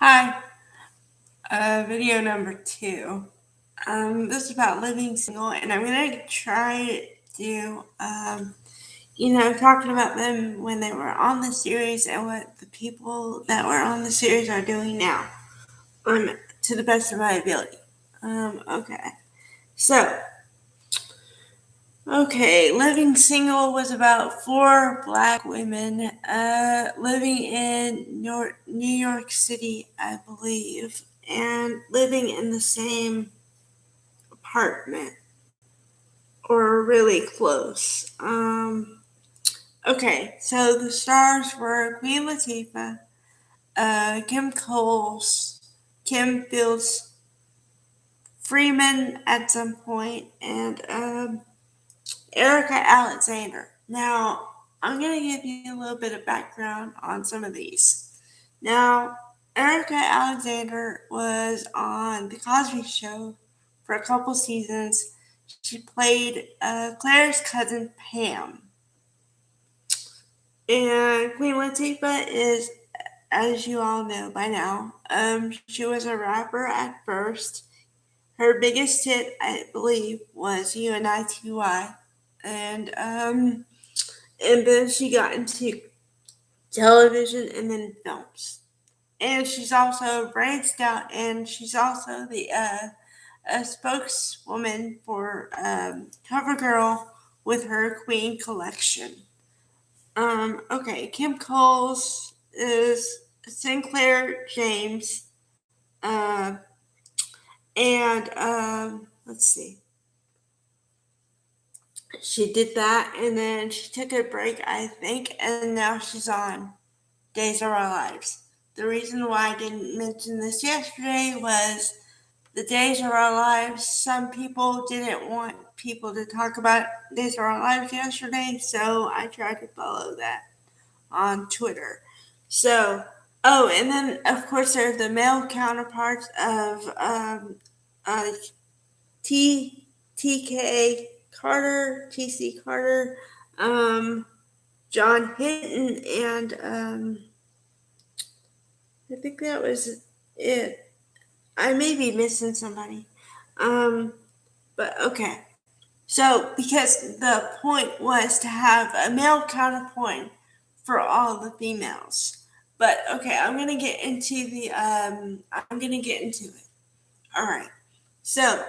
Hi, video number 2. This is about living single, and I'm gonna try to, talking about them when they were on the series and what the people that were on the series are doing now, to the best of my ability. Okay. So, living single was about 4 Black women, living in New York City, I believe, and living in the same apartment or really close. Okay, so the stars were Queen Latifah, Kim Coles, Kim Fields Freeman at some point, and Erica Alexander. Now, I'm going to give you a little bit of background on some of these. Now, Erica Alexander was on The Cosby Show for a couple seasons. She played Claire's cousin Pam. And Queen Latifah is, as you all know by now, she was a rapper at first. Her biggest hit, I believe, was UNITY. And then she got into television and then films. And she's also branched out, and she's also the a spokeswoman for CoverGirl with her Queen collection. Okay, Kim Coles is Sinclair James, uh, and let's see. She did that, and then she took a break, I think, and now she's on Days of Our Lives. The reason why I didn't mention this yesterday was the Days of Our Lives. Some people didn't want people to talk about Days of Our Lives yesterday, so I tried to follow that on Twitter. So, and then of course there's the male counterparts of uh, T TK Carter, TC Carter, John Hinton, and I think that was it. I may be missing somebody. But okay. So, because the point was to have a male counterpoint for all the females. But okay, I'm gonna get into it. All right. So,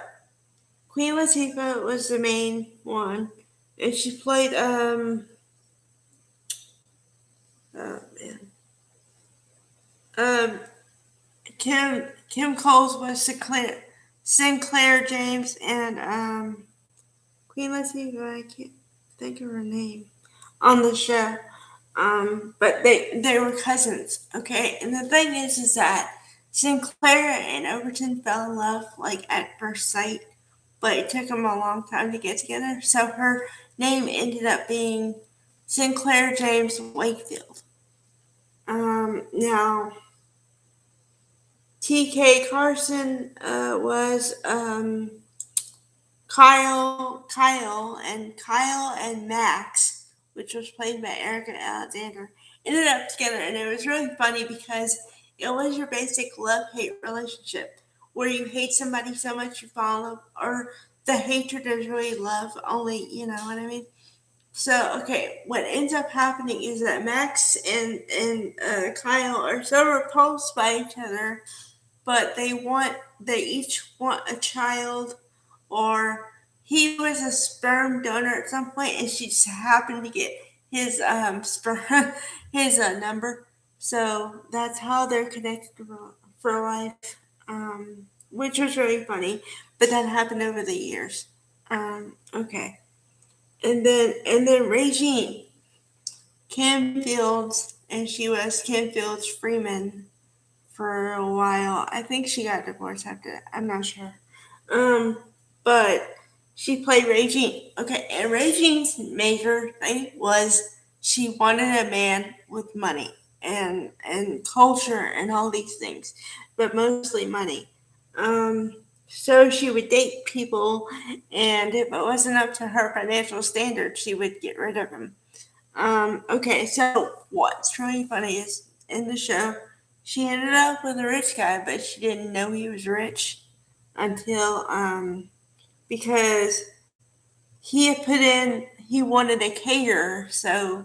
Queen Latifah was the main one, and she played oh man, um, Kim Coles was Sinclair James, and Queen Latifah. I can't think of her name on the show. But they were cousins, okay. And the thing is that Sinclair and Overton fell in love like at first sight, but it took them a long time to get together. So her name ended up being Sinclair James Wakefield. Now T.K. Carson was Kyle and Max, which was played by Erica Alexander, ended up together, and it was really funny because it was your basic love-hate relationship where you hate somebody so much you fall in love, or the hatred is really love only, you know what I mean? So, okay, what ends up happening is that Max and Kyle are so repulsed by each other, but they each want a child, or he was a sperm donor at some point, and she just happened to get his sperm his number. So that's how they're connected for life, which was really funny. But that happened over the years. Okay, and then Regine Kim Fields, and she was Kim Fields Freeman for a while. I think she got divorced after that. I'm not sure. Um, but she played Regine. Okay, and Regine's major thing was she wanted a man with money and culture and all these things, but mostly money. So she would date people, and if it wasn't up to her financial standards, she would get rid of him. Okay, so what's really funny is in the show she ended up with a rich guy, but she didn't know he was rich until because he had put in he wanted a caterer, so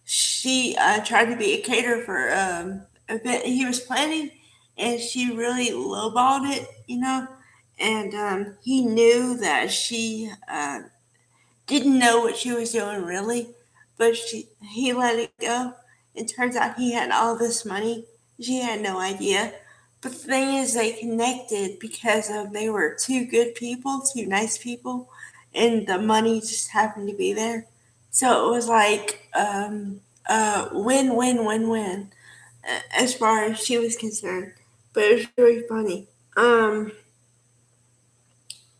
she tried to be a caterer for event he was planning, and she really lowballed it, and he knew that she didn't know what she was doing really, but he let it go. It turns out he had all this money. She had no idea. But the thing is, they connected because they were two good people, two nice people, and the money just happened to be there. So it was like win, win, win, win, as far as she was concerned. But it was really funny.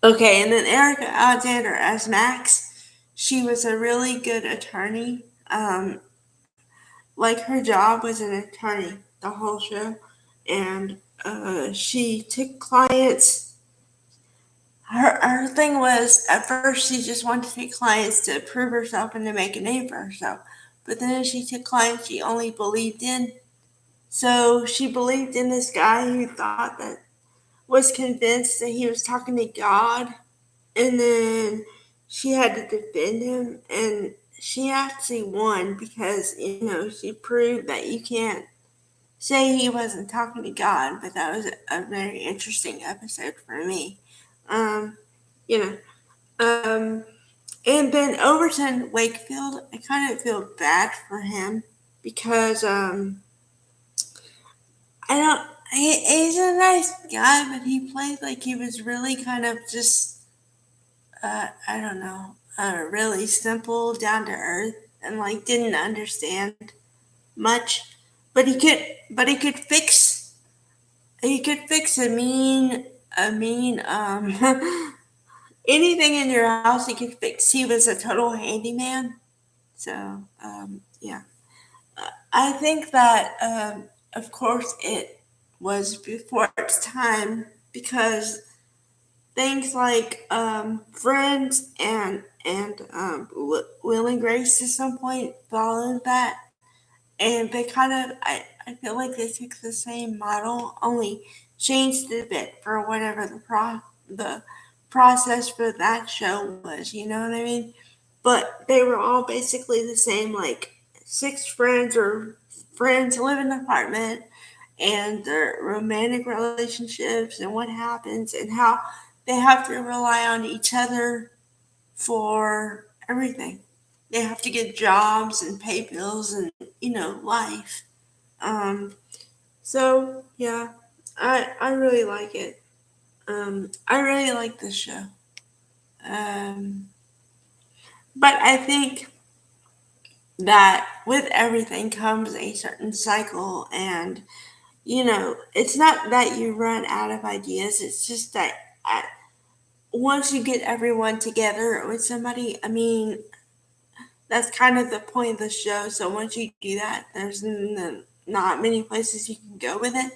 Okay, and then Erica Alexander as Max, she was a really good attorney. Like her job was an attorney the whole show, and she took clients. Her thing was at first she just wanted to take clients to prove herself and to make a name for herself, but then she took clients she only believed in. So she believed in this guy who thought that was convinced that he was talking to God, and then she had to defend him, and she actually won because she proved that you can't say he wasn't talking to God. But that was a very interesting episode for me. um you know and then Overton Wakefield, I kind of feel bad for him because I don't he's a nice guy, but he played like he was really kind of just I don't know, really simple, down to earth, and like didn't understand much. But he could fix a mean anything in your house. He could fix. He was a total handyman. So yeah, I think that of course it was before its time because things like Friends and Will and Grace at some point followed that, and they kind of I feel like they took the same model, only changed it a bit for whatever the process for that show was. You know what I mean? But they were all basically the same, like six friends or friends live in an apartment, and their romantic relationships and what happens and how they have to rely on each other for everything. They have to get jobs and pay bills and life. Um, so yeah, I really like it. I really like this show. Um, but I think that with everything comes a certain cycle, and it's not that you run out of ideas. It's just that once you get everyone together with somebody, I mean, that's kind of the point of the show. So once you do that, there's not many places you can go with it.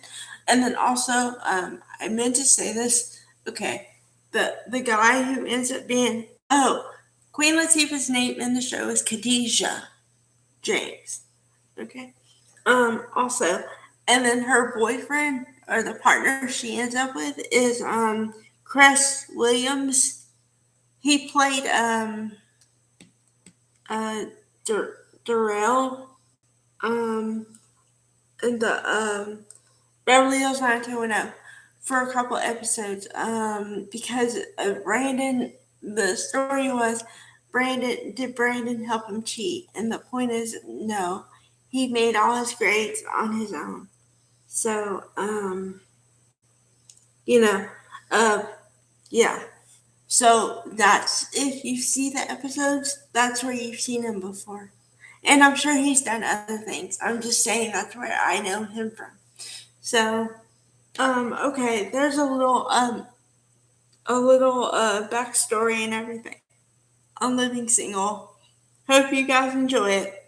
And then also, I meant to say this. Okay, the guy who ends up being Queen Latifah's name in the show is Khadijah James. Okay. Also, and then her boyfriend or the partner she ends up with is Chris Williams. He played uh Darrell um in the Beverly Hills 90210 for a couple episodes because Brandon, the story was Brandon help him cheat, and the point is no, he made all his grades on his own. So you know uh yeah, so that's if you see the episodes, that's where you've seen him before. And I'm sure he's done other things. I'm just saying that's where I know him from. So okay, there's a little backstory and everything on Living Single. Hope you guys enjoy it.